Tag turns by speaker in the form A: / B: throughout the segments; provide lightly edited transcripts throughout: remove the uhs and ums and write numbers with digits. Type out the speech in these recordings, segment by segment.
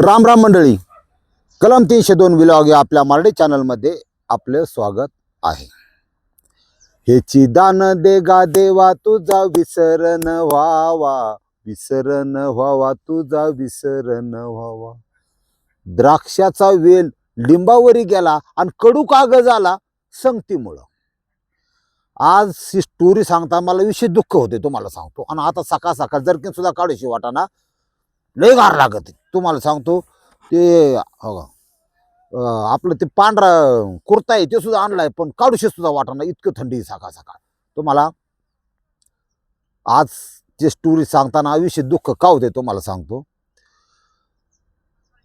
A: राम राम मंडळी, कलम 302 विलॉग या आपल्या मराठी चॅनलमध्ये आपले स्वागत आहे. हेची दान देगा देवा तुझा विसरण व्हावा, विसरण व्हावा तुझा विसरण व्हावा. द्राक्षाचा वेल लिंबावरी गेला आणि कडू कागज आला संगतीमुळं. आज ही स्टोरी सांगता मला विशेष दुःख होते, तुम्हाला सांगतो. आणि आता सकाळ सकाळ जरकीन सुद्धा काढूशी वाटाना, लय गार लागत तुम्हाला सांगतो. ते हो आपलं ते पांढरा कुर्ता आहे ते सुद्धा आणलाय, पण काढूशी सुद्धा वाटाना, इतकं थंडी सकाळ सकाळ. तुम्हाला आज जे स्टोरी सांगताना विशेष दुःख का होते तुम्हाला सांगतो.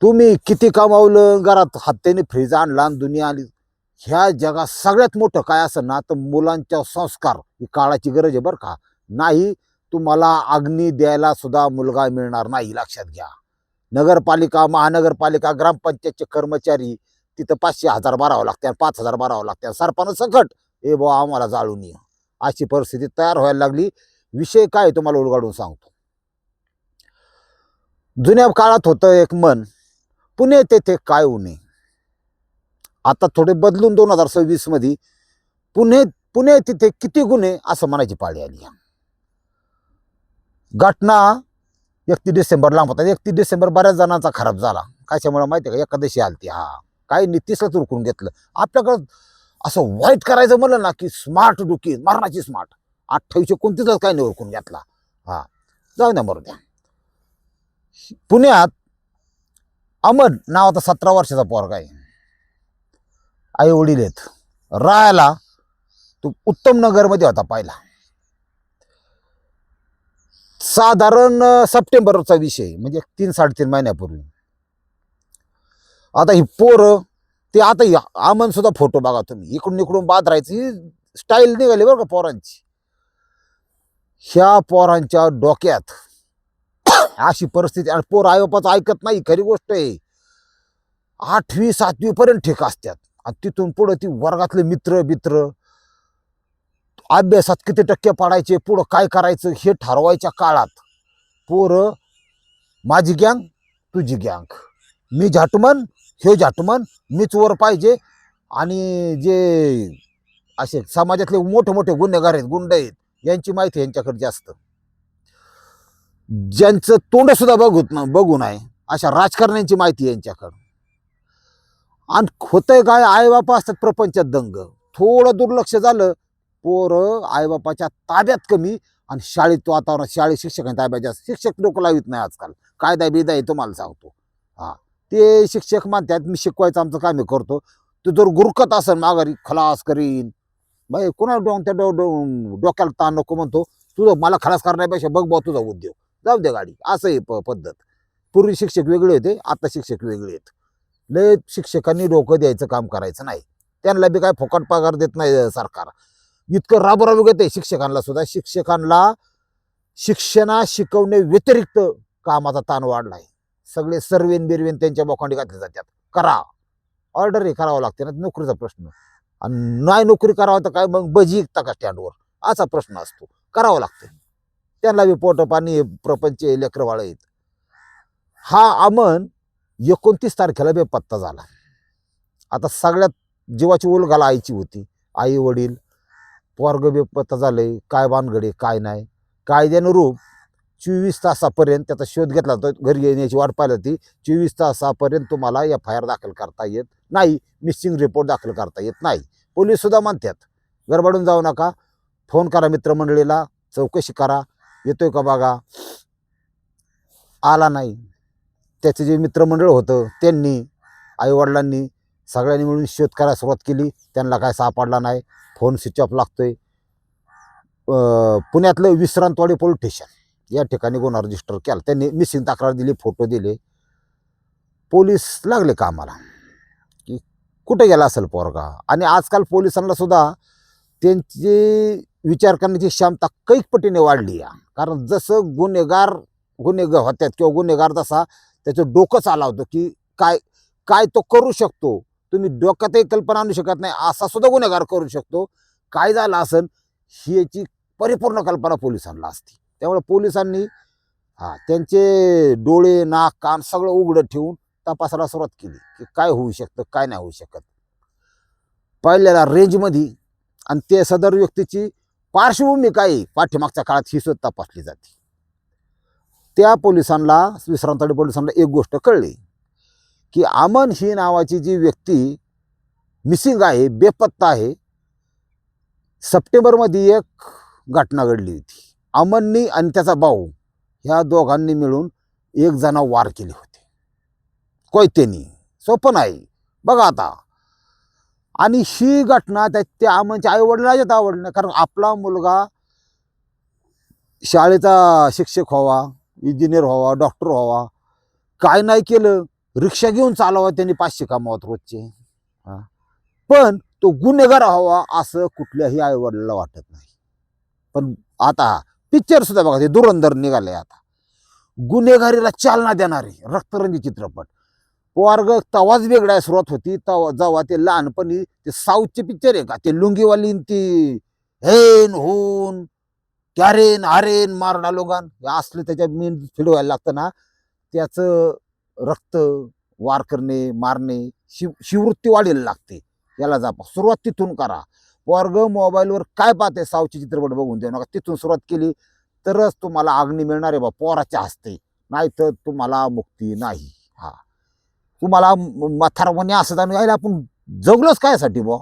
A: तुम्ही किती कमावलं, घरात हत्याने फ्रीज आणला आणि दुनिया आली. ह्या जगात सगळ्यात मोठं काय असं ना, तर मुलांच्या संस्कार ही काळाची गरज आहे बरं का. नाही तुम्हाला अग्नी द्यायला सुद्धा मुलगा मिळणार नाही, लक्षात घ्या. नगरपालिका, महानगरपालिका, ग्रामपंचायतचे कर्मचारी तिथं 500,000 भरावं लागते, 5,000 भरावं लागते. सरपंच सकट ए बुवा आम्हाला जाळून ये, अशी परिस्थिती तयार व्हायला लागली. विषय काय तुम्हाला उलगडून सांगतो. जुन्या काळात होतं एक मन, पुणे तेथे काय उणे. आता थोडे बदलून 2026 मध्ये पुणे तिथे किती गुन्हे असं म्हणायची पाळी आली. घटना 31 डिसेंबर लांब होता. 31 डिसेंबर बऱ्याच जणांचा खराब झाला. कशामुळे माहिती आहे का, एकादशी आलती. काही नीतीसलाच उरकून घेतलं. आपल्याकडं असं वाईट करायचं म्हणलं ना की स्मार्ट डुकी, मरणाची स्मार्ट. 28-29 काही नाही उरकून घेतला. जाऊ द्या, मरू द्या. पुण्यात अमन नावाचा 17 वर्षाचा पोरगा आहे. आई वडील आहेत. राहायला तो उत्तम नगरमध्ये होता पहिला. साधारण सप्टेंबरचा विषय, म्हणजे 3-3.5 महिन्यापूर्वी. आता ही पोरं, ते आता अमन सुद्धा फोटो बघा तुम्ही, इकडून इकडून बाद राहायची ही स्टाईल निघाली बरं का पोरांची. ह्या पोरांच्या डोक्यात अशी परिस्थिती. आणि पोर आईबापाचं ऐकत नाही, खरी गोष्ट आहे. 8वी-7वी पर्यंत ठीक असतात, आणि तिथून पुढं ती वर्गातले मित्र अभ्यासात किती टक्के पडायचे, पुढं काय करायचं हे ठरवायच्या काळात पोरं माझी गँग तुझी गँग, मी झाटमन हे झाटमन, मीच वर पाहिजे. आणि जे असे समाजातले मोठे मोठे गुन्हेगार आहेत, गुंड आहेत, यांची माहिती यांच्याकडे जास्त. ज्यांचं तोंड सुद्धा बघू नये अशा राजकारण्यांची माहिती यांच्याकडं. आणि होतंय काय, आईबापा असतात प्रपंचात दंग. थोडं दुर्लक्ष झालं, पोरं आईबापाच्या ताब्यात कमी, आणि शाळेत वातावरण, शाळेत शिक्षकांच्या ताब्यात जास्त. शिक्षक डोकं लावित नाही आजकाल, कायदा बिदा आहे तुम्हाला सांगतो. ते शिक्षक म्हणतात मी शिकवायचं आमचं काम करतो, तू जर गुरकत असेल माघारी खलास करीन. बाई कोणा त्या डोक्याला ताण नको म्हणतो. तुझं मला खलास करण्यापेक्षा बघ बा तुझा उद्योग, जाऊ दे गाडी. असं आहे पद्धत. पूर्वी शिक्षक वेगळे होते, आता शिक्षक वेगळे आहेत. लय शिक्षकांनी डोकं द्यायचं काम करायचं नाही. त्यांना बी काय फुकट पगार देत नाही सरकार. इतकं राबराब घेते शिक्षकांना सुद्धा. शिक्षकांना शिकवणे व्यतिरिक्त कामाचा ताण वाढलाय. सगळे सर्वेन बिरवेन त्यांच्या बोकांडी घातले जातात. करा, ऑर्डर हे करावं लागते ना, नोकरीचा प्रश्न. आणि नाही नोकरी करावं तर काय मग भजी विकता का स्टँडवर, असा प्रश्न असतो. करावं लागतं. त्यांना बी पोट पाणी, प्रपंच, लेकरवाळ आहेत. हा अमन 29 तारखेला बेपत्ता झाला. आता सगळ्यात जीवाची उलघाला आईची होती. आई वडील, पोरग बेपत्ता झालंय, काय भानगडे काय नाही. कायद्यानं रूप 24 तासापर्यंत त्याचा शोध घेतला जातो. घरी येण्याची वाट पाहिली होती. 24 तासापर्यंत तुम्हाला FIR दाखल करता येत नाही, मिसिंग रिपोर्ट दाखल करता येत नाही. पोलीस सुद्धा म्हणतात गडबडून जाऊ नका, फोन करा मित्रमंडळीला, चौकशी करा, येतोय का बघा. आला नाही. त्याचे जे मित्रमंडळ होतं त्यांनी, आईवडिलांनी सगळ्यांनी मिळून शोध करायला सुरुवात केली. त्यांना काय सापडला नाही. फोन स्विच ऑफ लागतोय. पुण्यातलं विश्रांतवाडी पोलीस स्टेशन या ठिकाणी गुन्हा रजिस्टर केला. त्यांनी मिसिंग तक्रार दिली, फोटो दिले. पोलीस लागले कामाला की कुठे गेला असेल पोरगा. आणि आजकाल पोलिसांना सुद्धा त्यांची विचार करण्याची क्षमता कैक पटीने वाढली आहे. कारण जसं गुन्हेगार होत्यात किंवा गुन्हेगार जसा त्याचं डोकं चालवतं की काय काय तो करू शकतो, तुम्ही डोक्यातही कल्पना आणू शकत नाही, असा सुद्धा गुन्हेगार करू शकतो. काय झालं असेल ही याची परिपूर्ण कल्पना पोलिसांना असते. त्यामुळे पोलिसांनी त्यांचे डोळे, नाक, कान सगळं उघडं ठेवून तपासाला सुरुवात केली की काय होऊ शकतं काय नाही होऊ शकत. पहिल्याला रेंजमध्ये आणि ते सदर व्यक्तीची पार्श्वभूमी काय पाठीमागच्या काळात ही सुद्धा तपासली जाते. त्या पोलिसांना विश्रांतवाडी पोलिसांना एक गोष्ट कळली की अमन ही नावाची जी व्यक्ती मिसिंग आहे, बेपत्ता आहे. सप्टेंबरमध्ये एक घटना घडली होती. अमननी आणि त्याचा भाऊ ह्या दोघांनी मिळून एक जण वार केले होते कोयतेनी. सोपं नाही बघा आता. आणि ही घटना त्या अमनच्या आई वडिलांच्याच आवडली नाही, कारण आपला मुलगा शाळेचा शिक्षक व्हावा, इंजिनियर व्हावा, डॉक्टर व्हावा, काय नाही केलं, रिक्षा घेऊन चालवा त्यांनी 500 कमावत रोजचे. पण तो गुन्हेगार व्हावा असं कुठल्याही आई वडिलांना वाटत नाही. पण आता पिक्चर सुद्धा बघा, ते धुरंधर निघाले आता, गुन्हेगारीला चालना देणारे रक्तरंजी चित्रपट. पोरग तवाच वेगळ्या सुरुवात होती जेव्हा ते लहानपणी ते साऊथचे पिक्चर आहे का, ते लुंगीवाली ती हेन होन कॅरेन आरेन मारडा लोगान हे असले त्याच्या मेन फिडवायला लागतं ना, त्याचं रक्त वार करणे मारणे शिववृत्ती वाढीला लागते. याला जापा, सुरुवात तिथून करा. पोरग मोबाईलवर काय पाहते साऊथचे चित्रपट बघून देऊ नका. तिथून सुरुवात केली तरच तुम्हाला अग्नी मिळणार आहे बा पोराच्या हस्ते, नाही तर तुम्हाला मुक्ती नाही. हा, तुम्हाला म्हातारपणी असं जाणून यायला आपण जगलोच कायसाठी बा,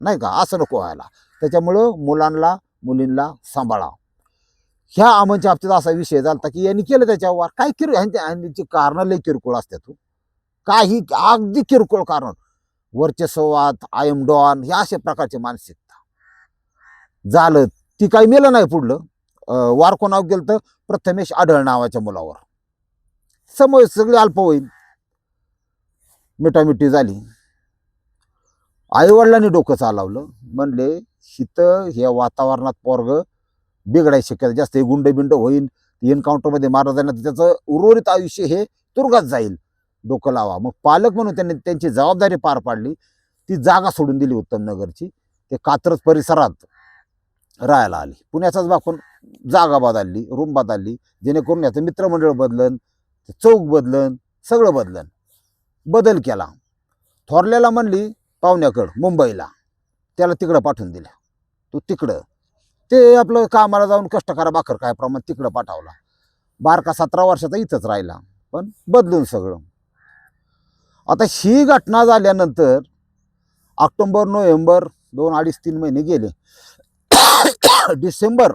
A: नाही का, असं नको व्हायला. त्याच्यामुळं मुलांना मुलींना सांभाळा. ह्या अमनच्या बाबतीत असा विषय झाला की यांनी केलं त्याच्यावर काय ह्यांची कारणं लय किरकोळ असतात. काही अगदी किरकोळ कारण, वर्चस्ववाद, आय एम डॉन, हे अशा प्रकारची मानसिकता झालं. ती काही मेलं नाही पुढलं. वार कोणावर गेलं तर प्रथमेश आढळ नावाच्या मुलावर. समज सगळी अल्पवयीन मिठामिठी झाली. आईवडिलांनी डोकं चालवलं, म्हणले हिथं ह्या वातावरणात पोरग बिघडायची शक्यता जास्त, हे गुंड बिंड होईल, एन्काउंटरमध्ये मारलं जाणार, त्याचं उर्वरित आयुष्य हे तुरुंगात जाईल, डोकं लावा. मग पालक म्हणून त्यांनी त्यांची जबाबदारी पार पाडली. ती जागा सोडून दिली उत्तम नगरची, ते कात्रज परिसरात राहायला आली. पुण्याचाच बाकून जागा बदलली, रूम बदलली, जेणेकरून याचं मित्रमंडळ बदलन, चौक बदलन, सगळं बदलन. बदल केला. थोरल्याला म्हणली पाहुण्याकडं मुंबईला, त्याला तिकडं पाठवून दिलं. तो तिकडं ते आपलं कामाला जाऊन कष्ट करा भाकर काय प्रमाण तिकडं पाठवला. बारका 17 वर्षाचा इथंच राहिला, पण बदलून सगळं. आता ही घटना झाल्यानंतर ऑक्टोबर नोव्हेंबर 2-2.5-3 महिने गेले. डिसेंबर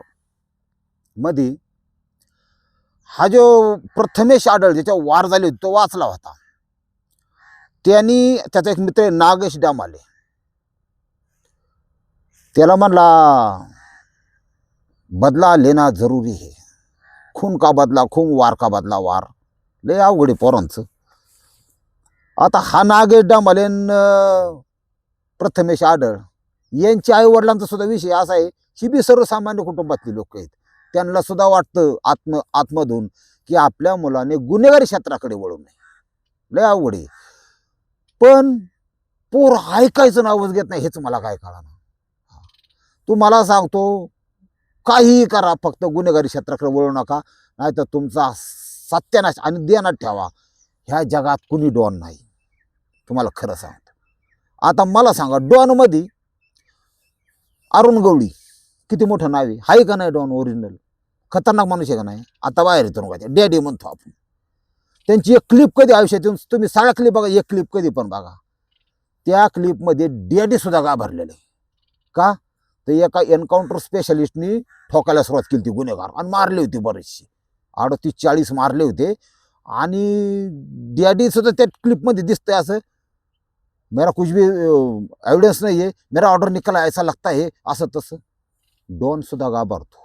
A: मध्ये हा जो प्रथमेश आढळ ज्याच्या वार झाले होते तो वाचला होता. त्यांनी त्याचा एक मित्र नागेश डामाले, त्याला म्हणला बदला लेना जरुरी है, खून का बदला खून, वार का बदला वार. लय अवघड पोरांचं. आता हा नागेश डामाले प्रथमेश आढळ यांच्या आई वडिलांचा सुद्धा विषय असा आहे, ही बी सर्वसामान्य कुटुंबातली लोक आहेत. त्यांना सुद्धा वाटतं आत्मधून की आपल्या मुलाने गुन्हेगारी क्षेत्राकडे वळू नये. लय अवघड आहे. पण पोर ऐकायचं नावच घेत नाही, हेच मला काय कळणार. तुम्हाला सांगतो, काहीही करा, फक्त गुन्हेगारी क्षेत्राकडे वळू नका, नाही तर तुमचा सत्यानाश. आणि ध्यानात ठेवा, ह्या जगात कुणी डॉन नाही, तुम्हाला खरं सांगतो. आता मला सांगा, डॉन मध्ये अरुण गवळी किती मोठं नाव आहे, हाय का नाही डॉन ओरिजिनल? खतरनाक माणूस आहे का नाही? आता बाहेर येतो का डॅडी म्हणतो आपण. त्यांची एक क्लिप कधी आयुष्यात येऊन तुम्ही सगळ्या क्लिप बघा, एक क्लिप कधी पण बघा, त्या क्लिपमध्ये डॅडी सुद्धा घाबरलेले. का तर एका एन्काउंटर स्पेशलिस्टनी ठोकायला सुरुवात केली होती गुन्हेगार, आणि मारले होते बरेचसे, 38-40 मारले होते. आणि डॅडी सुद्धा त्या क्लिपमध्ये दिसतंय असं, मेरा कुछ भी एविडेंस नहीं है, मेरा ऑर्डर निकला ऐसा लगता है, असं तसं. डॉन सुद्धा घाबरतो.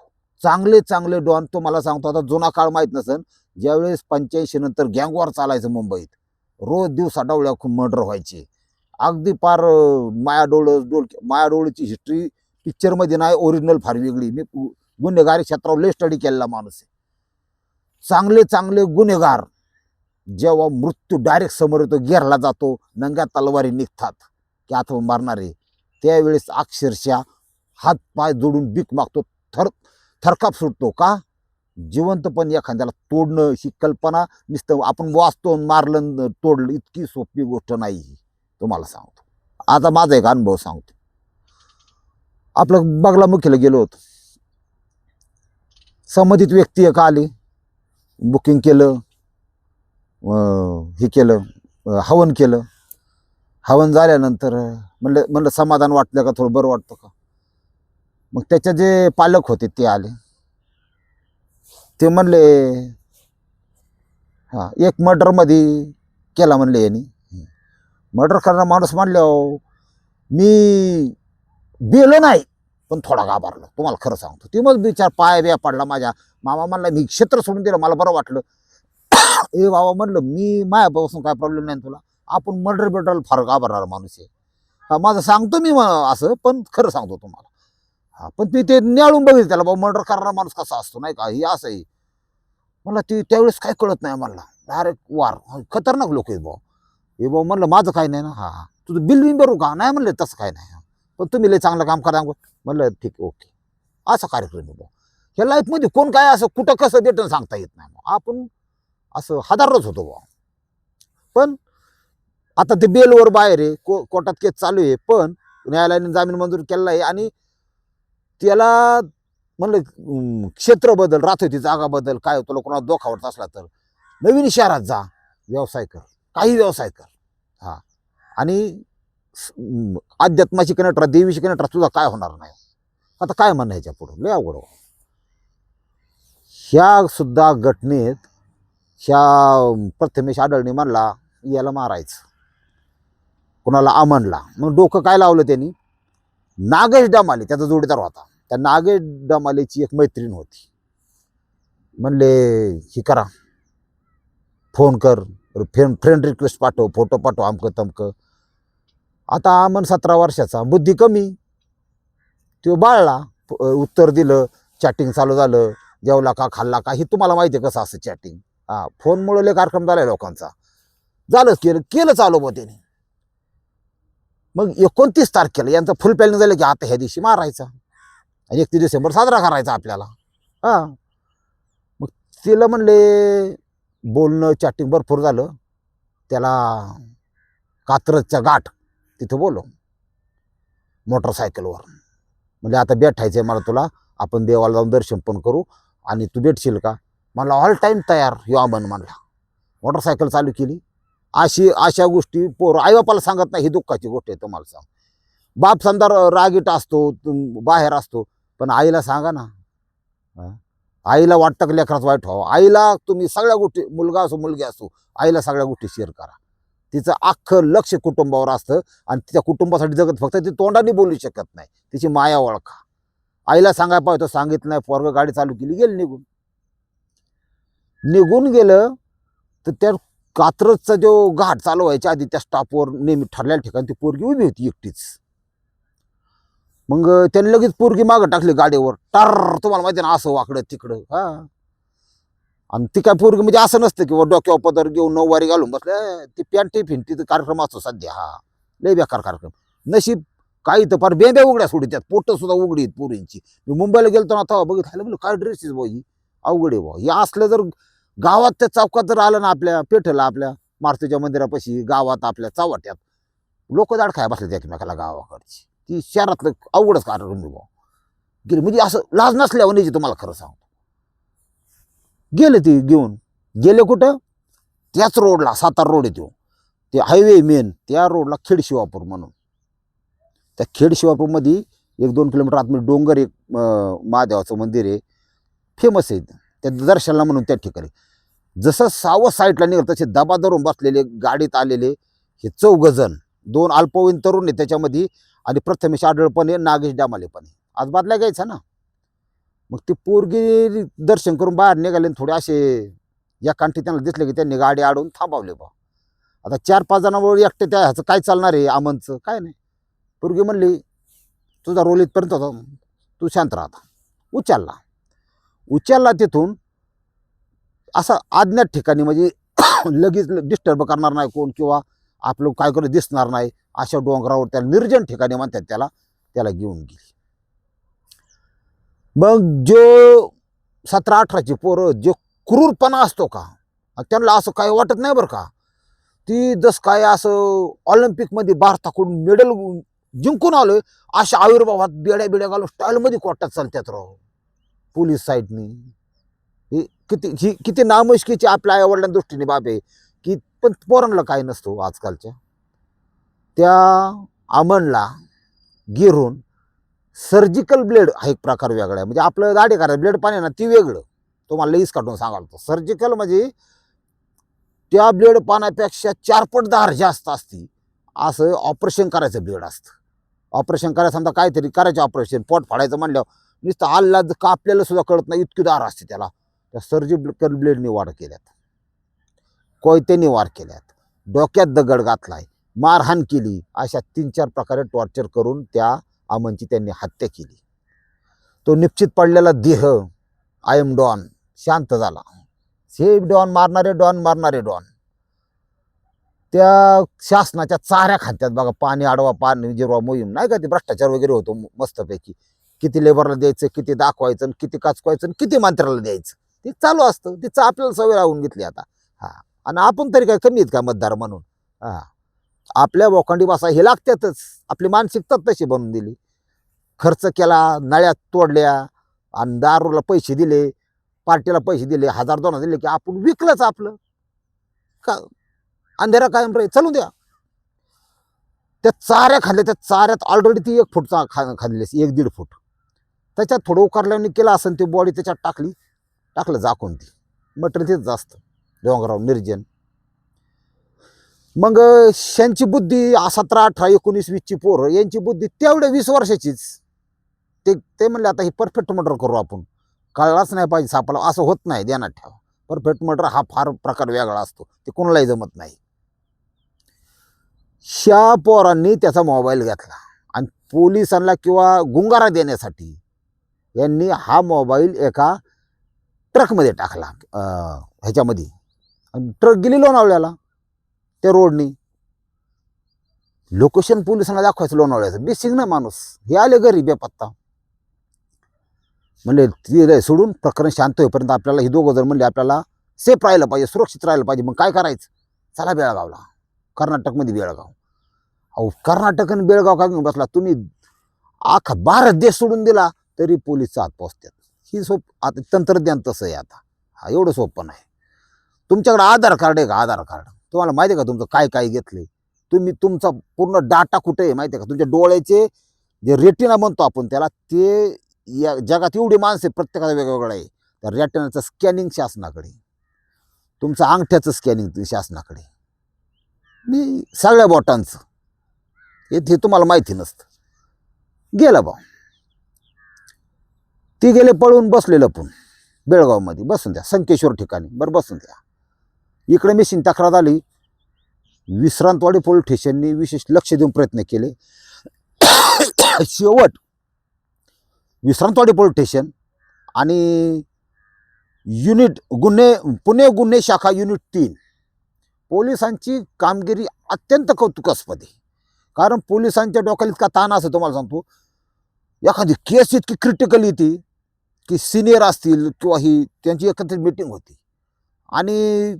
A: चांगले चांगले डॉन, तो मला सांगतो, आता जुना काळ माहीत नसेल, ज्यावेळेस 85 नंतर गँगवॉर चालायचं मुंबईत, रोज दिवसा डवळ्या मर्डर व्हायचे. अगदी पार मायाडोळची हिस्ट्री पिक्चरमध्ये नाही, ओरिजिनल फार वेगळी. मी गुन्हेगारी क्षेत्रावर लय स्टडी केलेला माणूस आहे. चांगले चांगले गुन्हेगार जेव्हा मृत्यू डायरेक्ट समोर येतो, घेरला जातो, नंग्या तलवारी निघतात की आता मारणारे, त्यावेळेस अक्षरशः हात पाय जोडून भीक मागतो, थरकाप सुटतो. का जिवंतपण एखाद्याला तोडणं ही कल्पना नुसतं आपण वाचतो मारलं तोडलं इतकी सोपी गोष्ट नाही ही, तुम्हाला सांगतो. आता माझा एक अनुभव सांगतो. आपलं बगलामुखीला गेलो होतो. संबंधित व्यक्ती एक आली, बुकिंग केलं, हे केलं, हवन केलं. हवन झाल्यानंतर म्हणलं म्हणलं समाधान वाटलं का, थोडं बरं वाटतं का. मग त्याचे जे पालक होते ते आले. ते म्हणले हां एक मर्डरमध्ये केला म्हणले यांनी. मर्डर करणारा माणूस म्हणल्यावर मी बेलो नाही, पण थोडा घाबरलो तुम्हाला खरं सांगतो. ती मग विचार पाय बिया पडला माझ्या. मामा म्हणला मी क्षेत्र सोडून दिलं, मला बरं वाटलं. ए बाबा म्हणलं मी मायापासून काय प्रॉब्लेम नाही तुला, आपण मर्डर बिर्डर फार घाबरणार माणूस आहे. हा माझं सांगतो मी असं, पण खरं सांगतो तुम्हाला. हा पण ते न्याळून बघितलं त्याला, बाबा मर्डर करणारा माणूस कसा असतो नाही का, हे असं आहे. मला ती त्यावेळेस काय कळत नाही मला. डायरेक्ट वार खतरनाक लोक आहेत भाऊ. हे भाऊ म्हणलं माझं काय नाही ना. हा हा तुझं बिल बिल भरू का, नाही म्हणलं तसं काय नाही, पण तुम्ही लय चांगलं काम करा. म्हणलं ठीक ओके. असा कार्यक्रम आहे भाऊ. ह्या लाईफमध्ये कोण काय असं कुठं कसं भेटून सांगता येत नाही. आपण असं हादारच होतो भाऊ. पण आता ते बेलवर बाहेर आहे, कोर्टात केस चालू आहे, पण न्यायालयाने जामीन मंजूर केलेला आहे. आणि त्याला म्हणलं क्षेत्र बदल, राहतोय जागा बदल, काय तुला कोणाला दोखावत असला तर नवीन शहरात जा, व्यवसाय कर, काही व्यवसाय कर. हा आणि अध्यात्माची कनेक्ट, देवीची कनेक्ट तुझा काय होणार नाही. आता काय म्हणायच्या पुढं लय अवघड. ह्या सुद्धा घटनेत ह्या प्रथमेश आढळणे म्हणला याला मारायचं, कुणाला अमनला. मग डोकं काय लावलं त्यांनी, नागेश डमाले त्याचा जोडीदार होता. त्या नागेश डमालेची एक मैत्रीण होती. म्हणले ही करा, फोन कर, फ्रेंड रिक्वेस्ट पाठव, फोटो पाठव, अमकं तमकं. आता अमन 17 वर्षाचा, बुद्धी कमी, तो बाळला उत्तर दिलं. चॅटिंग चालू झालं, जेवला का खाल्ला का, हे तुम्हाला माहिती आहे कसं असं चॅटिंग. हा फोनमुळे कार्यक्रम झालाय लोकांचा. झालं केलं चालू मग त्याने. मग 29 तारखेला यांचं फुल प्लॅनिंग झालं की आता ह्या दिवशी मारायचा आणि 31 डिसेंबर साजरा करायचा आपल्याला. हा मग तिला म्हणले बोलणं चॅटिंग भरपूर झालं. त्याला कात्रजच्या गाठ तिथं बोलव मोटरसायकलवर. म्हणजे आता भेटायचंय मला तुला, आपण देवाला जाऊन दर्शन पण करू आणि तू भेटशील का. मला ऑल टाईम तयार ह्यो अमन म्हणला. मोटरसायकल चालू केली. अशा गोष्टी पोर आईबापाला सांगत नाही, ही दुःखाची गोष्ट आहे तुम्हाला सांग. बाप समजा रागीट असतो, बाहेर असतो, पण आईला सांगा ना. आईला वाटतं की लेकराचं वाईट व्हावं. आईला तुम्ही सगळ्या गोष्टी, मुलगा असो मुलगी असो, आईला सगळ्या गोष्टी शेअर करा. तिचं अख्खं लक्ष कुटुंबावर असतं आणि तिच्या कुटुंबासाठी जगत. फक्त ती तोंडाने बोलू शकत नाही, तिची माया ओळखा. आईला सांगायला पाहिजे, सांगितलं नाही. पोरगं गाडी चालू केली, गेलं निघून गेलं. तर त्या कात्रजचा जो घाट चालू व्हायच्या आधी त्या स्टॉपवर नेहमी ठरलेल्या ठिकाणी ती पोरगी उभी होती एकटीच. मग त्यांनी लगेच पोरगी मागं टाकली गाडीवर, टार. तुम्हाला माहिती ना असं वाकडं तिकडं. हा आणि ती काय पोरगी म्हणजे असं नसतं किंवा डोक्यावर पदर घेऊन नऊवारी घालून बसले. ती पॅन्टी फिंटीचा कार्यक्रम असतो सध्या. हा लय बेकार कार्यक्रम. नशीब काही तर फार बेंब्या उघड्या सोडतात, पोट सुद्धा उघडी आहेत पोरींची. मी मुंबईला गेलतो ना तेव्हा बघितलं, म्हणलं काय ड्रेसेस भाई, अवघड आहे भाऊ. हे असलं जर गावात त्या चौकात जर आलं ना, आपल्या पेठेला, आपल्या मारुतीच्या मंदिरापाशी, गावात आपल्या चव्हाट्यात लोक दाड खाय बसले एकमेकाला गावाकडची. ती शहरातलं अवघडच कार्यक्रम भाऊ. गेले म्हणजे असं लाज नसल्यावर तुम्हाला खरं सांगतो. गेले ती घेऊन, गेले कुठं, त्याच रोडला, सातारा रोड येतो ते हायवे मेन, त्या रोडला खेडशिवापूर म्हणून. त्या खेडशिवापूरमध्ये 1-2 किलोमीटर आतमध्ये डोंगर, एक महादेवाचं मंदिर आहे, फेमस आहे. त्या दर्शनाला म्हणून त्या ठिकाणी जसं सावं साईडला निघत तसे दबा धरून बसलेले गाडीत आलेले हे 4 जण, 2 अल्पवयीन तरुण आहे त्याच्यामध्ये, आणि प्रथमेश आढळ पण आहे, नागेश डामाले पण आहे. आज बदला घ्यायचा ना. मग ती पोरगी दर्शन करून बाहेर निघाले. थोडे असे या कांठी त्यांना दिसले की त्यांनी गाडी अडवून थांबवले बा. आता 4-5 जणांवर एकटे त्या ह्याचं काय चालणार आहे, अमनचं काय नाही. पोरगी म्हणली तुझा रोल इथपर्यंत होता, तू शांत राहता. उचलला तिथून असं अज्ञात ठिकाणी, म्हणजे लगेच डिस्टर्ब करणार नाही कोण, किंवा आपलं काय करू दिसणार नाही अशा डोंगरावर, त्या निर्जन ठिकाणी म्हणतात त्याला घेऊन गेली. मग जो 17-18ची पोरं जे क्रूरपणा असतो का त्यांना असं काही वाटत नाही बरं का. ती जस काय असं ऑलिम्पिकमध्ये भारताकडून मेडल जिंकून आलोय अशा आविर्भावात बेड्या बिड्या घालून स्टाईलमध्ये कोर्टात चालतात राव पोलीस साईडनी. ही किती नामुष्कीची आपल्या आईवडिलांच्या दृष्टीने बाब आहे की, पण पोरांना काय नसतो आजकालच्या. त्या अमनला गिरून सर्जिकल ब्लेड हा एक प्रकार वेगळा आहे. म्हणजे आपलं दाढी करायचं ब्लेड पाणी ना ती वेगळं, तुम्हाला लईच काढून सांगाल. सर्जिकल म्हणजे त्या ब्लेड पाण्यापेक्षा 4 पट धार जास्त असती. असं ऑपरेशन करायचं ब्लेड असतं. ऑपरेशन करायचं समजा काहीतरी करायचं ऑपरेशन, पोट फाडायचं म्हणल्यावर नुसतं आल्हाद का आपल्याला सुद्धा कळत नाही इतकी धार असते त्याला. त्या सर्जिकल ब्लेडनी वार केल्यात, कोयत्यानी वार केल्यात, डोक्यात दगड घातलाय, मारहाण केली. अशा 3-4 प्रकारे टॉर्चर करून त्या अमनची त्यांनी हत्या केली. तो निश्चित पडलेला देह आय एम डॉन शांत झाला. हे डॉन मारणारे डॉन. त्या शासनाच्या चाऱ्या खात्यात बघा, पाणी अडवा पाणी जिरवा मोहीम नाही का, ते भ्रष्टाचार वगैरे होतो मस्तपैकी. किती लेबरला द्यायचं, किती दाखवायचं, किती काचवायचं, किती मंत्र्याला द्यायचं, ते चालू असतं. तिचं आपल्याला सवय लावून घेतली आता. हा, आणि आपण तरी काय कमी आहेत का मतदार म्हणून. हा, आपल्या बोकांडी बसा हे लागतातच. आपली मानसिकता तशी बनवून दिली. खर्च केला, नळ्या तोडल्या आणि दारूला पैसे दिले, पार्टीला पैसे दिले, 1000-2000 दिले की आपण विकलंच आपलं का. अंधेरा कायम राहील, चालू द्या. त्या चाऱ्या खाल्ल्या, त्या चाऱ्यात ऑलरेडी ती 1 फूट खाल्ली, 1-1.5 फूट. त्याच्यात थोडं उकारल्याने केलं असं, ती बॉडी त्याच्यात टाकलं झाकून. ती मटेरियल तेच असतं डोंगरावर निर्जन. मग यांची बुद्धी 17, 18, 19, 20ची पोरं, यांची बुद्धी तेवढ्या 20 वर्षाचीच. ते म्हणले आता हे परफेक्ट मर्डर करू आपण, कळलाच नाही पाहिजे सापाला, असं होत नाही, ध्यानात ठेवा. परफेक्ट मर्डर हा फार प्रकार वेगळा असतो, ते कोणालाही जमत नाही. ह्या पोरांनी त्याचा मोबाईल घेतला आणि पोलिसांना किंवा गुंगारा देण्यासाठी यांनी हा मोबाईल एका ट्रकमध्ये टाकला. ह्याच्यामध्ये ट्रक गेली लोणावळ्याला त्या रोडनी. लोकेशन पोलिसांना दाखवायचं लोणावळ्याचं, बेसिंग ना माणूस. हे आले घरी बेपत्ता. म्हणले ती सोडून प्रकरण शांत होईपर्यंत आपल्याला ही 2 जण म्हणले आपल्याला सेफ राहिलं पाहिजे, सुरक्षित राहिलं पाहिजे. मग काय करायचं, चला बेळगावला. कर्नाटकमध्ये बेळगाव. अहो कर्नाटक आणि बेळगाव का घेऊन बसला तुम्ही, अख्खा भारत देश सोडून दिला तरी पोलीस आत पोचतात. ही आता तंत्रज्ञान तसं आहे आता. हा एवढं सोपं नाही. तुमच्याकडे आधार कार्ड आहे का, आधार कार्ड तुम्हाला माहिती आहे का तुमचं काय काय घेतले, तुम्ही तुमचा पूर्ण डाटा कुठे आहे माहिती आहे का. तुमच्या डोळ्याचे जे रेटिना म्हणतो आपण त्याला, ते या जगात एवढी माणसं प्रत्येकाला वेगवेगळं आहे. त्या रेटिनाचं स्कॅनिंग शासनाकडे, तुमचं अंगठ्याचं स्कॅनिंग शासनाकडे, मी सगळ्या बोटांचं हे तुम्हाला माहिती नसतं. गेलं बा, ती गेले पळून, बसले लपून बेळगावमध्ये. बसून द्या संकेश्वर ठिकाणी, बरं बसून द्या. इकडे मिसिंग तक्रार आली. विश्रांतवाडी पोलीस स्टेशननी विशेष लक्ष देऊन प्रयत्न केले. शेवट विश्रांतवाडी पोलीस स्टेशन आणि पुणे गुन्हे शाखा युनिट 3 पोलिसांची कामगिरी अत्यंत कौतुकास्पद आहे. कारण पोलिसांच्या डोक्याला इतका ताण असं तुम्हाला सांगतो, एखादी केस इतकी क्रिटिकल येते की सिनियर असतील किंवा ही त्यांची एकत्रित मीटिंग होती आणि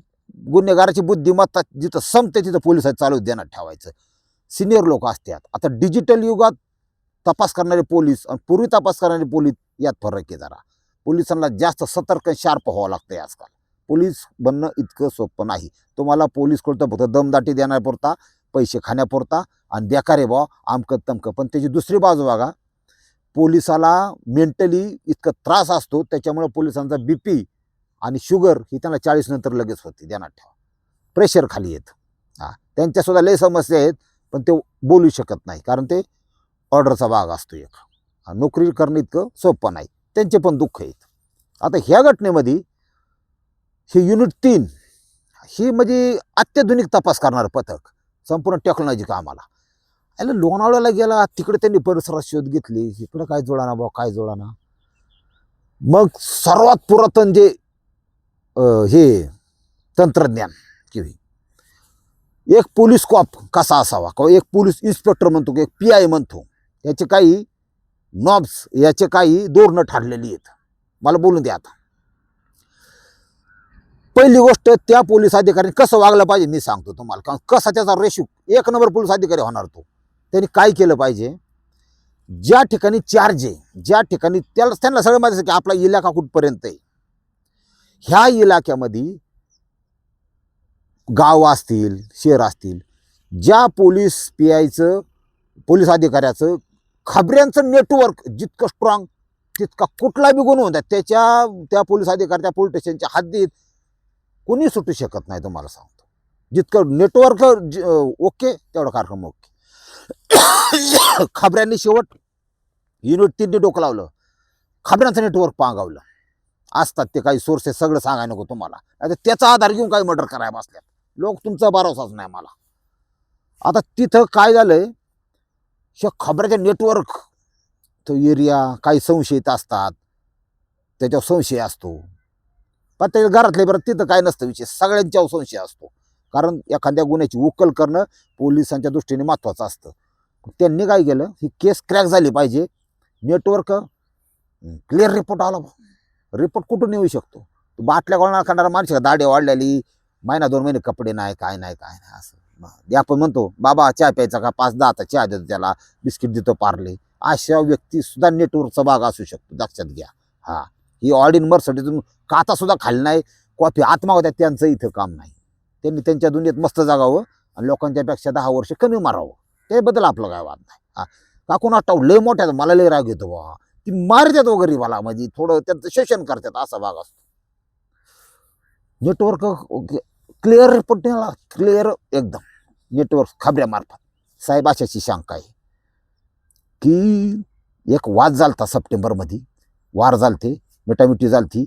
A: गुन्हेगाराची बुद्धिमत्ता जिथं संपते तिथं पोलिसांनी चालू देण्यात ठेवायचं. सिनियर लोक असतात. आता डिजिटल युगात तपास करणारे पोलीस आणि पूर्वी तपास करणारे पोलीस यात फरक आहे जरा. पोलिसांना जास्त सतर्क शार्प व्हावं लागतंय आजकाल. पोलीस बनणं इतकं सोपं नाही. तुम्हाला पोलीस कळतं फक्त दमदाटी देण्यापुरता, पैसे खाण्यापुरता आणि बेकार भाव आमकं तमकं. पण त्याची दुसरी बाजू बघा, पोलिसाला मेंटली इतकं त्रास असतो, त्याच्यामुळे पोलिसांचा BP आणि शुगर ही त्यांना 40 नंतर लगेच होते. ध्यानात ठेवा, प्रेशर खाली येतं. त्यांच्यासुद्धा लय समस्या आहेत, पण ते बोलू शकत नाही कारण ते ऑर्डरचा भाग असतो एक. नोकरी करणं इतकं सोपं नाही, त्यांचे पण दुःख आहेत. आता ह्या घटनेमध्ये हे युनिट 3 ही म्हणजे अत्याधुनिक तपास करणारं पथक, संपूर्ण टेक्नॉलॉजी कामाला. याला लोणावळ्याला गेला, तिकडे त्यांनी परिसरात शोध घेतली, इकडं काय जोडाना भाऊ, काय जोडाना. मग सर्वात पुरातन जे हे तंत्रज्ञान किंवा एक पोलीस कॉप कसा असावा, किंवा एक पोलीस इन्स्पेक्टर म्हणतो, की एक PI म्हणतो, याचे काही नॉब्स, याचे काही धोरणं ठरलेली आहेत. मला बोलून द्या आता. पहिली गोष्ट त्या पोलीस अधिकाऱ्याने कसं वागलं पाहिजे मी सांगतो तुम्हाला, कारण कसा त्याचा रेशो 1 नंबर पोलीस अधिकारी होणार तो. त्यांनी काय केलं पाहिजे, ज्या ठिकाणी चार्ज आहे, ज्या ठिकाणी त्यांना सगळं माहिती आहे की आपला इलाका कुठपर्यंत आहे. ह्या इलाक्यामध्ये गाव असतील, शहर असतील, ज्या पोलीस PIचं पोलीस अधिकाऱ्याचं खबऱ्यांचं नेटवर्क जितकं स्ट्रॉंग, तितका कुठला बी गुन्हा होता त्या पोलीस अधिकाऱ्याच्या पोलीस स्टेशनच्या हद्दीत कोणी सुटू शकत नाही. तुम्हाला सांगतो, जितकं नेटवर्क ओके तेवढा कार्यक्रम ओके. खबऱ्यांनी शेवट युनिट 3 डोकं लावलं, खबऱ्यांचं नेटवर्क पांगावलं. असतात ते काही सोर्सेस, सगळं सांगायला नको तुम्हाला, आता त्याचा आधार घेऊन काही मर्डर करायला बसल्यात लोक. तुमचा भरोसाच नाही मला. आता तिथं काय झालंय, खबऱ्याच्या नेटवर्क तो एरिया काही संशयित असतात, त्याच्यावर संशय असतो. पण त्या घरातले बरं तिथं काय नसतं विषय, सगळ्यांच्यावर संशय असतो. कारण एखाद्या गुन्ह्याची उकल करणं पोलिसांच्या दृष्टीने महत्त्वाचं असतं. त्यांनी काय केलं, ही केस क्रॅक झाली पाहिजे, नेटवर्क क्लिअर रिपोर्ट आला. रिपोर्ट कुठून येऊ शकतो, बाटल्या गोळा करणारा माणसं, दाढी वाढलेली, 1-2 महिने कपडे नाही, काय नाही असं. आपण म्हणतो बाबा चहा प्यायचा का, 5-10चा चहा देतो त्याला, बिस्किट देतो पार्ले. अशा व्यक्ती सुद्धा नेटवर्कचा भाग असू शकतो, लक्षात घ्या. हा, ही ऑर्डिन मर्सडीतून काचा सुद्धा खाली नाही, कॉफी आत्मा होत्या, त्यांचं इथं काम नाही. त्यांनी त्यांच्या दुनियेत मस्त जागावं आणि लोकांच्यापेक्षा 10 वर्ष कमी मारावं. त्याबद्दल आपलं काय वाद नाही. हा, का कोण आठव लय मोठ्या, मला लय राग येतो बाबा, ती मारतात वगैरे मला, म्हणजे थोडं त्यांचं शोषण करतात, असा भाग असतो. नेटवर्क क्लिअर रिपोर्ट, क्लिअर एकदम नेटवर्क खबऱ्यामार्फत. साहेब अशाची शंका आहे की एक वाद झालता सप्टेंबरमध्ये, वार झालते, मिटामिटी झालती.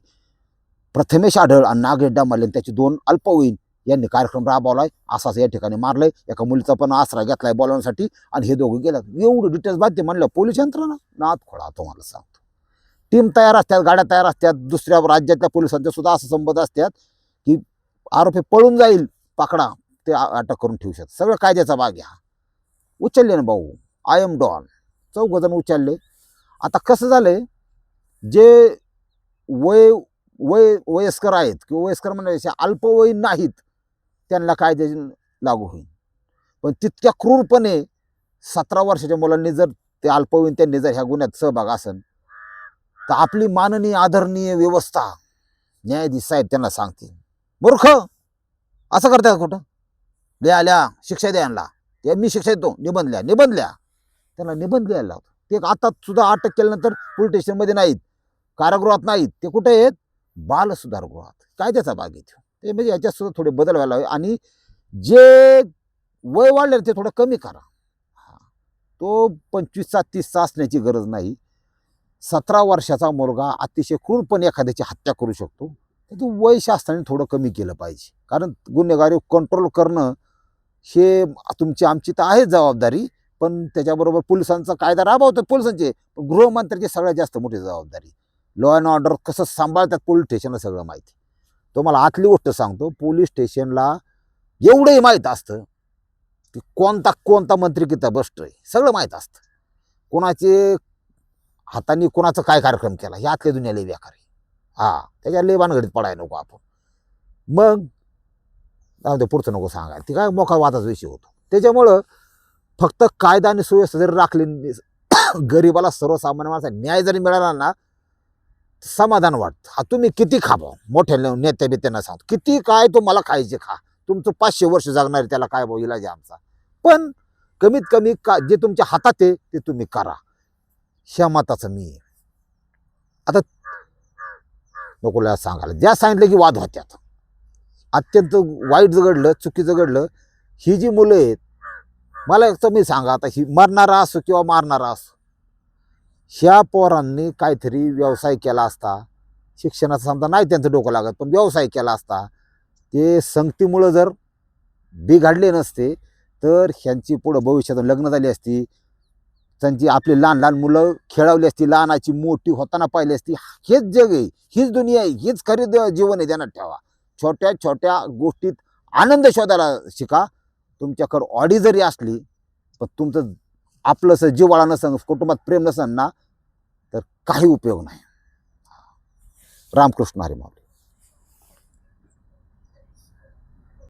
A: प्रथमेश आढळ आणि नागेश डामाले त्याची 2 अल्पवयीन यांनी कार्यक्रम राबवलाय, असाच या ठिकाणी मारलंय. एका मुलीचा पण आसरा घेतलाय बोलवण्यासाठी आणि हे दोघं गेल्यात. एवढं डिटेल्स बाध्य म्हणलं पोलीस यंत्रणा नाद खोळा. तुम्हाला सांगतो, टीम तयार असतात, गाड्या तयार असतात, दुसऱ्या राज्यातल्या पोलिसांच्या सुद्धा असं संबंध असतात की आरोपी पळून जाईल, पकडा, ते अटक करून ठेवू शकतात. सगळं कायद्याचा भाग घ्या. उचलले ना भाऊ, आय एम डॉन, 4 जण उचलले. आता कसं झालंय, जे वयस्कर आहेत किंवा वयस्कर म्हणण्यापेक्षा अल्पवयीन नाहीत, त्यांना कायदे लागू होईल. पण तितक्या क्रूरपणे 17 वर्षाच्या मुलांनी जर ते अल्पवयीन त्यांनी जर ह्या गुन्ह्यात सहभाग असेल, तर आपली माननीय आदरणीय व्यवस्था, न्यायाधीश साहेब त्यांना सांगतील, मूर्ख असं करतात कुठं, लिहा शिक्षा द्यायला. ते मी शिक्षा देतो, निबंधल्या त्यांना निबंध लिहायला लावतो. ते आता सुद्धा अटक केल्यानंतर पोलीस स्टेशनमध्ये नाहीत, कारागृहात नाहीत, ते कुठे आहेत, बाल सुधारगृहात. काय त्याचा भाग येतो ते, म्हणजे याच्यात सुद्धा थोडे बदल व्हायला हवे. आणि जे वय वाढले ते थोडं कमी करा. तो 25चा 30चा असण्याची गरज नाही. 17 वर्षाचा मुलगा अतिशय क्रूरपणे एखाद्याची हत्या करू शकतो. तो वय शास्त्राने थोडं कमी केलं पाहिजे. कारण गुन्हेगारी कंट्रोल करणं हे तुमची आमची तर आहे जबाबदारी, पण त्याच्याबरोबर पोलिसांचा कायदा राबवतो पोलिसांचे, गृहमंत्र्याची सगळ्यात जास्त मोठी जबाबदारी. लॉ अँड ऑर्डर कसं सांभाळतात पोलीस स्टेशनला सगळं माहिती. तुम्हाला आतली गोष्ट सांगतो, पोलीस स्टेशनला एवढंही माहीत असतं की कोणता मंत्री किती बसतोय, सगळं माहीत असतं. कोणाचे हाताने कोणाचा काय कार्यक्रम केला, हे आतल्या दुनियाला बेकार आहे. हा, त्याच्या लय भानगडीत पडायला नको आपण. मग जाऊ पुढचं नको सांगायला, ती काय मोठा वादाचा विषय होतो. त्याच्यामुळं फक्त कायदा आणि सुव्यवस्था जरी राखली, गरीबाला सर्वसामान्य माणसाला न्याय जरी मिळाला ना, समाधान वाटतं. हा, तुम्ही किती खावा, मोठ्या नेत्या बित्यांना सांगतो, किती काय तुम्हाला खायचे खा, तुमचं 500 वर्ष जगणार त्याला काय भाऊ इलाज आहे आमचा. पण कमीत कमी जे तुमच्या हातात आहे ते तुम्ही करा, ह्या मताचं मी आहे. आता नकोला सांगायला, ज्या सांगितलं की वाद होत्यात, अत्यंत वाईट घडलं, चुकीचं घडलं. ही जी मुलं आहेत, मला तुम्ही सांगा, आता ही मरणारा असो किंवा मारणारा असो, ह्या पोरांनी काहीतरी व्यवसाय केला असता, शिक्षणाचा समजा नाही त्यांचं डोकं लागत, पण व्यवसाय केला असता, ते संगतीमुळं जर बिघडले नसते, तर ह्यांची पुढं भविष्यात लग्न झाली असती, त्यांची आपली लहान लहान मुलं खेळवली असती, लहानाची मोठी होताना पाहिली असती. हेच जग आहे, हीच दुनिया आहे, हीच खरी जीवन आहे. ध्यानात ठेवा, छोट्या छोट्या गोष्टीत आनंद शोधायला शिका. तुमच्याकडं ऑडी जरी असली, पण तुमचं आपलंसं जिव्हाळा नसन, कुटुंबात प्रेम नसन ना, तर काही उपयोग नाही. रामकृष्ण हरी माऊली.